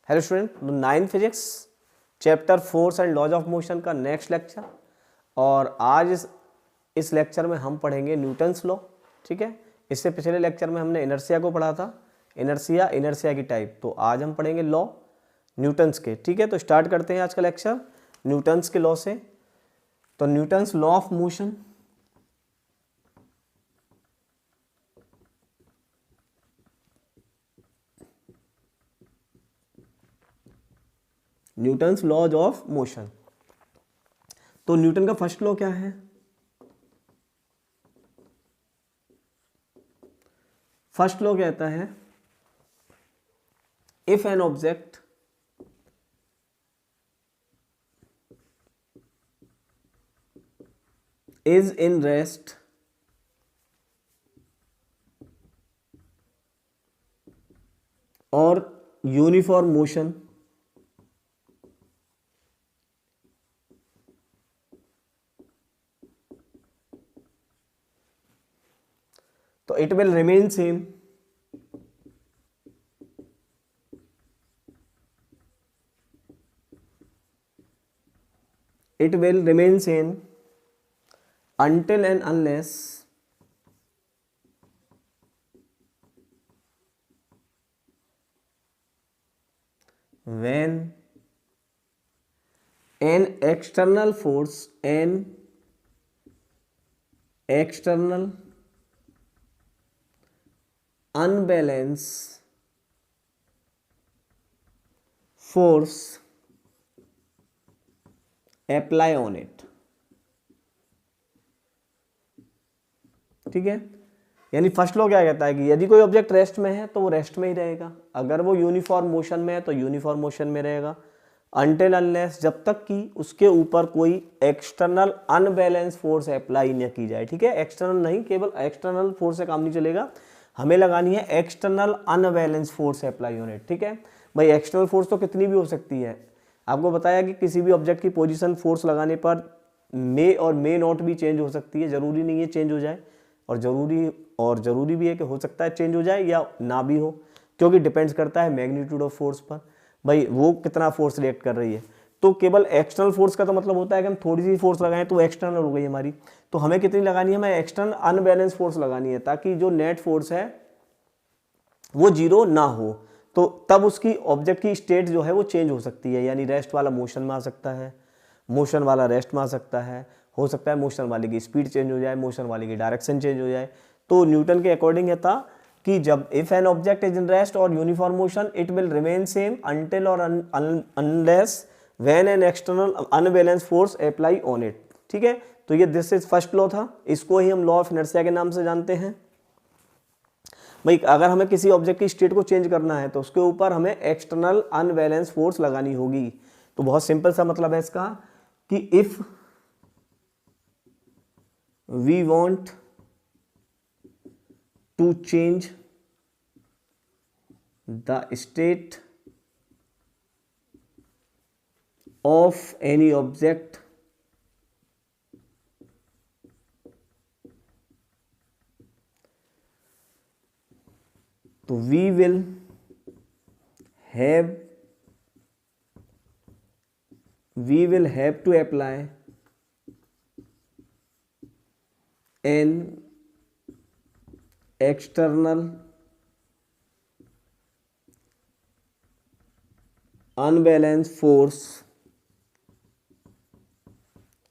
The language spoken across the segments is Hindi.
Hello student, 9 physics chapter force and laws of motion का नेक्स्ट लेक्चर। और आज इस लेक्चर में हम पढ़ेंगे न्यूटन्स लॉ। ठीक है, इससे पिछले लेक्चर में हमने इनर्शिया को पढ़ा था, इनर्शिया की टाइप। तो आज हम पढ़ेंगे लॉ न्यूटन्स के। ठीक है, तो स्टार्ट करते हैं आज का लेक्चर न्यूटन्स के लॉ से। तो Newton's law of motion, Newton's laws of motion. तो न्यूटन का फर्स्ट लॉ क्या है? फर्स्ट लॉ कहता है if an object is in rest or uniform motion तो it will remain same until and unless when an external force, an external unbalance force apply on it। ठीक है, यानी फर्स्ट लॉ क्या कहता है कि यदि कोई ऑब्जेक्ट रेस्ट में है तो वो रेस्ट में ही रहेगा, अगर वो यूनिफॉर्म मोशन में है तो यूनिफॉर्म मोशन में रहेगा, अनटिल अनलेस जब तक कि उसके ऊपर कोई एक्सटर्नल अनबैलेंस फोर्स अप्लाई न की जाए। ठीक है, एक्सटर्नल नहीं, केवल एक्सटर्नल फोर्स से काम नहीं चलेगा, हमें लगानी है एक्सटर्नल अनबैलेंस फोर्स अप्लाई होने। ठीक है भाई, एक्सटर्नल फोर्स तो कितनी भी हो सकती है। आपको बताया कि किसी भी ऑब्जेक्ट की पोजीशन फोर्स लगाने पर मे और मे नॉट भी चेंज हो सकती है, जरूरी नहीं है चेंज हो जाए, और जरूरी भी है कि हो सकता है चेंज हो जाए या ना भी हो, क्योंकि डिपेंड्स करता है मैग्नीट्यूड ऑफ फोर्स पर, भाई वो कितना फोर्स रिएक्ट कर रही है। तो केवल एक्सटर्नल फोर्स का तो मतलब होता है कि हम थोड़ी सी फोर्स लगाएं तो एक्सटर्नल हो गई हमारी। तो हमें कितनी लगानी है? हमें एक्सटर्नल अनबैलेंस फोर्स लगानी है, ताकि जो नेट फोर्स है वो जीरो ना हो। तो तब उसकी ऑब्जेक्ट की स्टेट जो है वो चेंज हो सकती है, यानी रेस्ट वाला मोशन में आ सकता है, मोशन वाला रेस्ट में आ सकता है, हो सकता है मोशन वाले की स्पीड चेंज हो जाए, मोशन वाले की डायरेक्शन चेंज हो जाए। तो न्यूटन के अकॉर्डिंग ये था कि जब if an object is in rest or uniform motion it will remain same until और unless when an external unbalance force apply on it. ठीक है, तो ये दिस इज फर्स्ट लॉ था, इसको ही हम लॉ ऑफ इनर्शिया के नाम से जानते हैं। भाई अगर हमें किसी ऑब्जेक्ट की स्टेट को चेंज करना है तो उसके ऊपर हमें एक्सटर्नल अनबैलेंस फोर्स लगानी होगी। तो बहुत सिंपल सा मतलब है इसका कि if we want to change the state of any object तो we will have to apply an external unbalanced force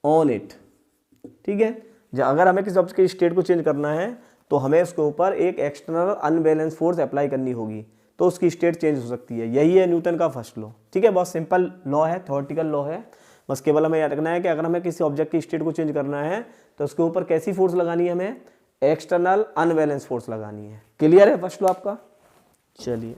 on it। ठीक है, अगर हमें किसी ऑब्जेक्ट की स्टेट को चेंज करना है तो हमें उसके ऊपर एक एक्सटर्नल अनबैलेंस फोर्स अप्लाई करनी होगी, तो उसकी स्टेट चेंज हो सकती है। यही है न्यूटन का फर्स्ट लॉ। ठीक है, बहुत सिंपल लॉ है, थ्योरेटिकल लॉ है, बस केवल हमें याद रखना है कि अगर हमें किसी ऑब्जेक्ट की स्टेट को चेंज करना है तो उसके ऊपर कैसी फोर्स लगानी है? हमें एक्सटर्नल अनबैलेंस फोर्स लगानी है। क्लियर है फर्स्ट लॉ आपका? चलिए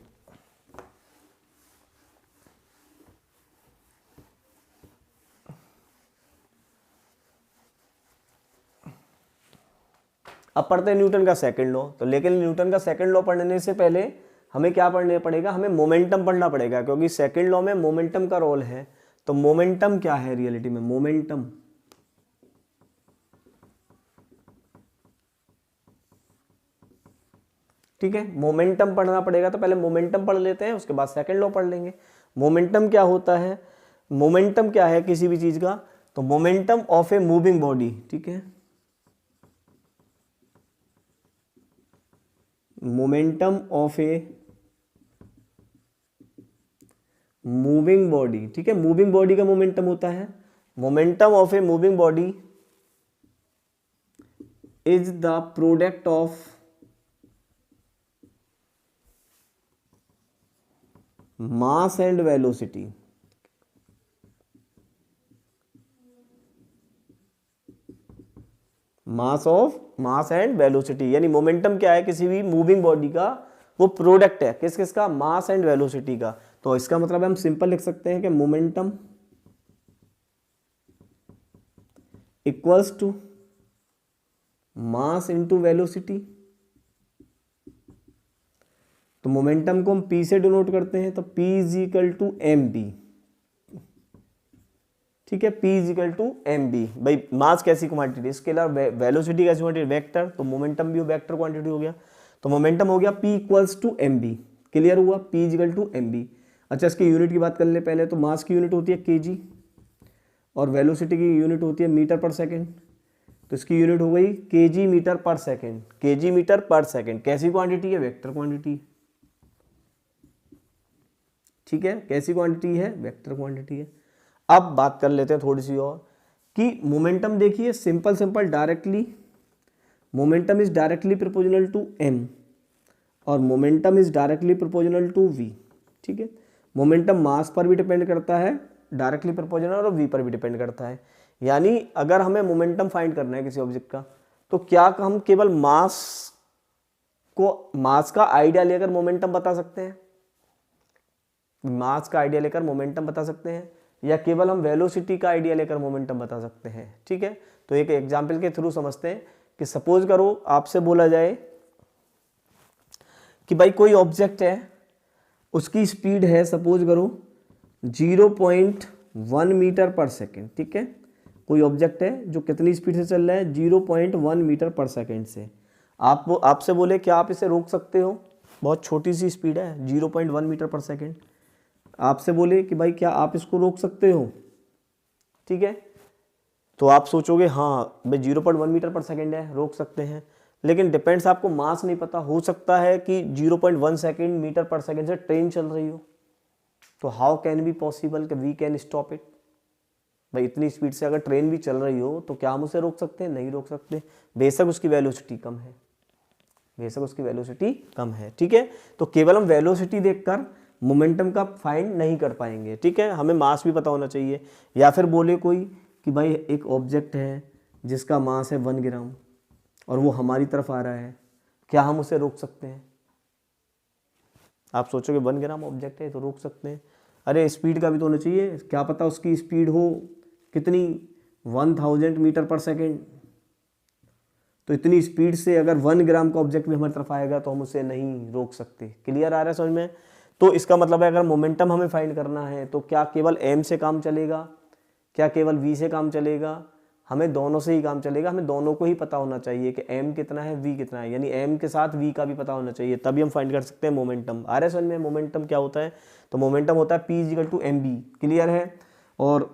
अब पढ़ते हैं न्यूटन का सेकंड लॉ। तो लेकिन न्यूटन का सेकंड लॉ पढ़ने से पहले हमें क्या पढ़ना पड़ेगा? हमें मोमेंटम पढ़ना पड़ेगा, क्योंकि सेकंड लॉ में मोमेंटम का रोल है। तो मोमेंटम क्या है रियलिटी में? मोमेंटम ठीक है, मोमेंटम पढ़ना पड़ेगा, तो पहले मोमेंटम पढ़ लेते हैं, उसके बाद सेकंड लॉ पढ़ लेंगे। मोमेंटम क्या होता है, मोमेंटम क्या है किसी भी चीज का, तो momentum of a moving body, ठीक है, momentum of a moving body, ठीक है, मूविंग बॉडी का मोमेंटम होता है, momentum of a moving body is the product of mass and velocity, mass and velocity, यानी मोमेंटम क्या है किसी भी मूविंग बॉडी का, वो प्रोडक्ट है किस किस का, मास एंड वेलोसिटी का। तो इसका मतलब हम सिंपल लिख सकते हैं कि momentum equals to mass into velocity. तो मोमेंटम को हम p से डिनोट करते हैं, तो p is equal to m v, ठीक है, p is equal to m v. भाई मास कैसी क्वांटिटी, स्केलर, वेलोसिटी कैसी क्वांटिटी, वेक्टर, तो मोमेंटम भी वेक्टर क्वांटिटी हो गया, तो मोमेंटम हो गया p equals to m v, clear हुआ, p is equal to m v. अच्छा इसकी यूनिट की बात कर ले पहले, तो मास की यूनिट होती है kg और वेलोसिटी की यूनिट होती है मीटर पर सेकेंड, तो इसकी यूनिट हो गई kg मीटर पर सेकेंड, kg मीटर पर सेकेंड, कैसी क्वांटिटी है, वेक्टर क्वांटिटी, ठीक है, कैसी क्वांटिटी है, वेक्टर क्वांटिटी है। अब बात कर लेते हैं थोड़ी सी और कि मोमेंटम देखिए simple simple directly, momentum is directly proportional to m और momentum is directly proportional to v, ठीक है, मोमेंटम मास पर भी डिपेंड करता है डायरेक्टली प्रोपोर्शनल और v पर भी डिपेंड करता है। यानी अगर हमें मोमेंटम फाइंड करना है किसी ऑब्जेक्ट का, तो क्या हम केवल मास का आइडिया लेकर मोमेंटम बता सकते हैं, मास का आइडिया लेकर मोमेंटम बता सकते हैं, या केवल हम वेलोसिटी का आइडिया लेकर मोमेंटम बता सकते हैं, ठीक है। तो एक एग्जांपल के थ्रू समझते हैं कि सपोज करो आपसे बोला जाए कि भाई कोई ऑब्जेक्ट है, उसकी स्पीड है सपोज करो 0.1 मीटर पर सेकेंड, ठीक है, कोई ऑब्जेक्ट है जो कितनी स्पीड से चल रहा है, 0.1 मीटर पर सेकेंड से। आपसे बोले क्या आप इसे रोक सकते हो, बहुत छोटी सी स्पीड है 0.1 मीटर पर सेकेंड, आपसे बोले कि भाई क्या आप इसको रोक सकते हो, ठीक है, तो आप सोचोगे हाँ भाई 0.1 मीटर पर सेकेंड है, रोक सकते हैं, लेकिन डिपेंड्स, आपको मास नहीं पता, हो सकता है कि 0.1 सेकेंड मीटर पर सेकेंड से ट्रेन चल रही हो, तो हाउ कैन बी पॉसिबल कि वी कैन स्टॉप इट, भाई इतनी स्पीड से अगर ट्रेन भी चल रही हो तो क्या हम उसे रोक सकते हैं, नहीं रोक सकते, बेशक उसकी वेलोसिटी कम है, बेशक उसकी वेलोसिटी कम है, ठीक है। तो केवल हम वेलोसिटी देखकर मोमेंटम का फाइंड नहीं कर पाएंगे, ठीक है, हमें मास भी पता होना चाहिए। या फिर बोले कोई कि भाई एक ऑब्जेक्ट है जिसका मास है 1 ग्राम और वो हमारी तरफ आ रहा है, क्या हम उसे रोक सकते हैं, आप सोचोगे 1 ग्राम ऑब्जेक्ट है तो रोक सकते हैं, अरे स्पीड का भी तो होना चाहिए, क्या पता उसकी स्पीड हो कितनी, 1000 मीटर पर सेकेंड, तो इतनी स्पीड से अगर 1 ग्राम का ऑब्जेक्ट भी हमारी तरफ आएगा तो हम उसे नहीं रोक सकते, क्लियर आ रहा है समझ में। तो इसका मतलब है अगर मोमेंटम हमें फाइंड करना है तो क्या केवल m से काम चलेगा, क्या केवल v से काम चलेगा, हमें दोनों से ही काम चलेगा, हमें दोनों को ही पता होना चाहिए कि m कितना है v कितना है, यानी m के साथ v का भी पता होना चाहिए, तभी हम फाइंड कर सकते हैं मोमेंटम। आ रहा है समझ में मोमेंटम क्या होता है, तो मोमेंटम होता है p equal to m v, clear है, और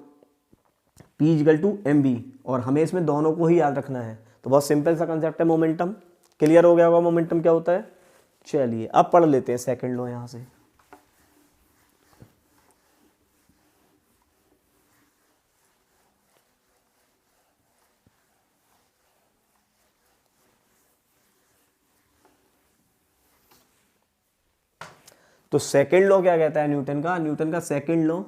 p equal to m v, और हमें इसमें दोनों को ही याद रखना है, तो बहुत सिंपल सा कंसेप्ट है मोमेंटम, क्लियर हो गया होगा मोमेंटम क्या होता है। चलिए अब पढ़ लेते हैं सेकंड लॉ यहाँ से। तो सेकंड लॉ क्या कहता है न्यूटन का सेकंड लॉ,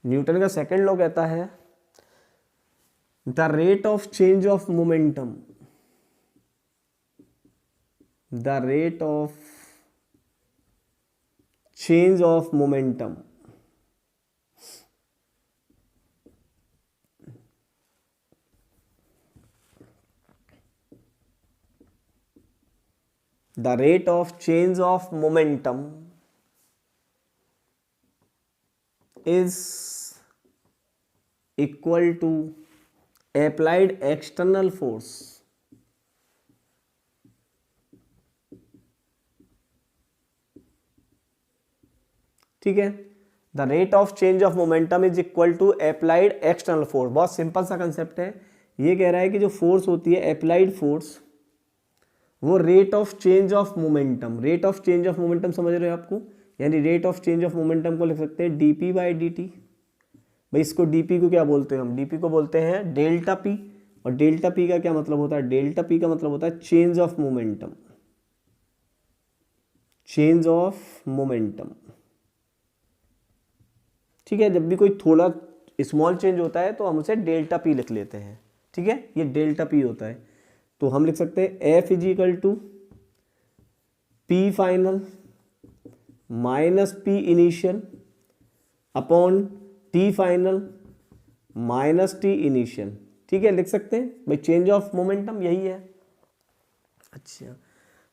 न्यूटन का सेकंड लॉ कहता है the rate of change of momentum, the rate of change of momentum the rate of change of momentum is equal to applied external force, ठीक है। The rate of change of momentum is equal to applied external force. बहुत सिंपल सा कंसेप्ट है। ये कह रहा है कि जो फोर्स होती है अप्लाइड फोर्स, वो rate of change of momentum, rate of change of momentum समझ रहे हो आपको, यानी rate of change of momentum को लिख सकते हैं dp बाई dt। भाई इसको dp को क्या बोलते हैं हम, dp को बोलते हैं डेल्टा p, और डेल्टा p का क्या मतलब होता है, डेल्टा p का मतलब होता है change of momentum, change of momentum, ठीक है। जब भी कोई थोड़ा स्मॉल चेंज होता है तो हम उसे डेल्टा p लिख लेते हैं, ठीक है, ये डेल्टा p होता है। तो हम लिख सकते हैं F equal to p final minus p initial upon t final minus t initial, ठीक है, लिख सकते हैं भाई चेंज ऑफ मोमेंटम यही है। अच्छा,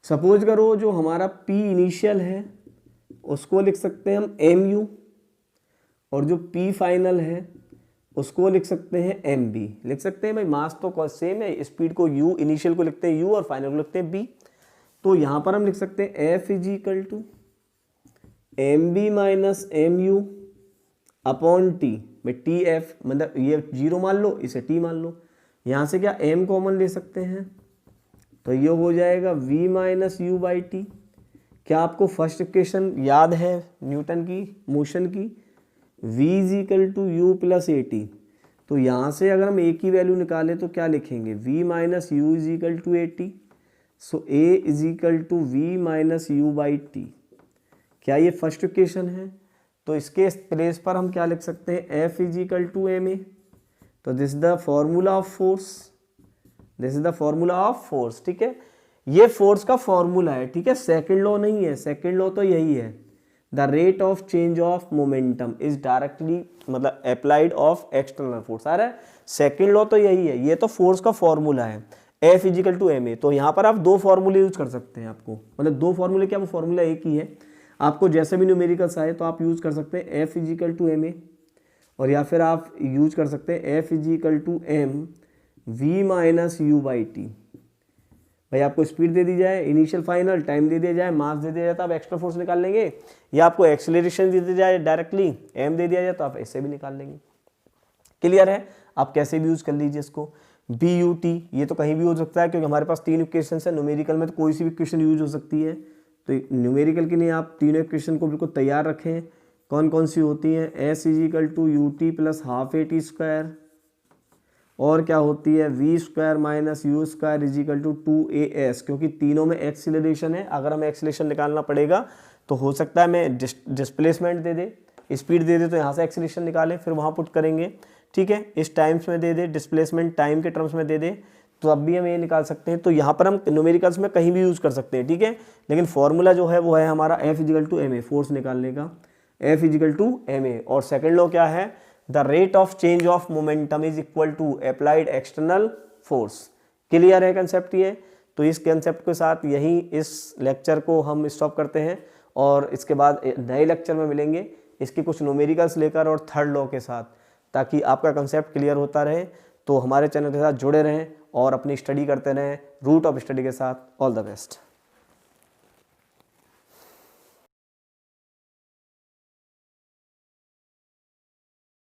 सपोज करो जो हमारा पी इनिशियल है उसको लिख सकते हैं हम एम यू, और जो पी फाइनल है उसको लिख सकते हैं एम बी। लिख सकते हैं भाई मास तो सेम है, स्पीड को यू, इनिशियल को लिखते हैं यू और फाइनल को लिखते हैं बी। तो यहाँ पर हम लिख सकते हैं F is equal to m v minus m u upon t. भाई टी एफ मतलब ये जीरो मान लो, इसे टी मान लो, यहाँ से क्या एम कॉमन ले सकते हैं, तो ये हो जाएगा v minus u by t. क्या आपको फर्स्ट इक्वेशन याद है न्यूटन की मोशन की, v is equal to u plus a t. तो यहाँ से अगर हम a की वैल्यू निकालें तो क्या लिखेंगे, v minus u is equal to a t. So a is equal to v minus u by t. क्या ये फर्स्ट इक्वेशन है, तो इसके प्लेस पर हम क्या लिख सकते हैं, f is equal to M A. तो this is the formula of force, this is the formula of force, ठीक है। ये फोर्स का फॉर्मूला है, ठीक है, सेकेंड लॉ नहीं है, सेकेंड लॉ तो यही है, the rate of change of momentum is directly मतलब अप्लाइड ऑफ एक्सटर्नल फोर्स। आ रहा है, सेकेंड लॉ तो यही है, ये तो फोर्स का फॉर्मूला है F equal to M A. तो यहाँ पर आप दो फॉर्मूले यूज कर सकते हैं, आपको मतलब दो फॉर्मूले क्या, वो फॉर्मूला एक ही है, आपको जैसे भी न्यूमेरिकल्स आए तो आप यूज कर सकते हैं F equal to M a, और या फिर आप यूज कर सकते हैं F equal to m v minus u by t. भाई आपको स्पीड दे दी जाए, इनिशियल फाइनल टाइम दे दिया जाए, मास दे दिया जाए तो आप एक्स्ट्रा फोर्स निकाल लेंगे, या आपको एक्सेलरेशन दे दी जाए डायरेक्टली एम दे दिया जाए तो आप ऐसे भी निकाल लेंगे। क्लियर है, आप कैसे भी यूज कर लीजिए इसको। बी यू टी ये तो कहीं भी हो सकता है, क्योंकि हमारे पास तीन इक्वेशन है, न्यूमेरिकल में तो कोई सी भी इक्वेशन यूज हो सकती है। तो न्यूमेरिकल के लिए आप तीनों इक्वेशन को बिल्कुल तैयार रखें। कौन कौन सी होती हैं, s is equal to u t plus half a t square, और क्या होती है v square minus u square is equal to two a s, क्योंकि तीनों में एक्सीलरेशन है। अगर हमें एक्सीलरेशन निकालना पड़ेगा तो हो सकता है मैं डिस्प्लेसमेंट दे दे, स्पीड दे दे तो यहाँ से एक्सीलरेशन निकालें, फिर वहाँ पुट करेंगे, ठीक है। इस टाइम्स में दे दे, डिस्प्लेसमेंट टाइम के टर्म्स में दे दे, तो अब भी हम ये निकाल सकते हैं। तो यहाँ पर हम न्यूमेरिकल्स में कहीं भी यूज़ कर सकते हैं, ठीक है। लेकिन फॉर्मूला जो है वो है हमारा F equal to M a, force निकालने का F equal to M a. और सेकेंड लॉ क्या है, the rate of change of momentum is equal to applied external force. Clear है कंसेप्ट ये। तो इस कंसेप्ट के साथ यही इस लेक्चर को हम स्टॉप करते हैं, और इसके बाद नए लेक्चर में मिलेंगे इसके कुछ न्यूमेरिकल्स लेकर और थर्ड लॉ के साथ, ताकि आपका कंसेप्ट क्लियर होता रहे। तो हमारे चैनल के साथ जुड़े रहें और अपनी स्टडी करते रहें रूट ऑफ स्टडी के साथ। All the best.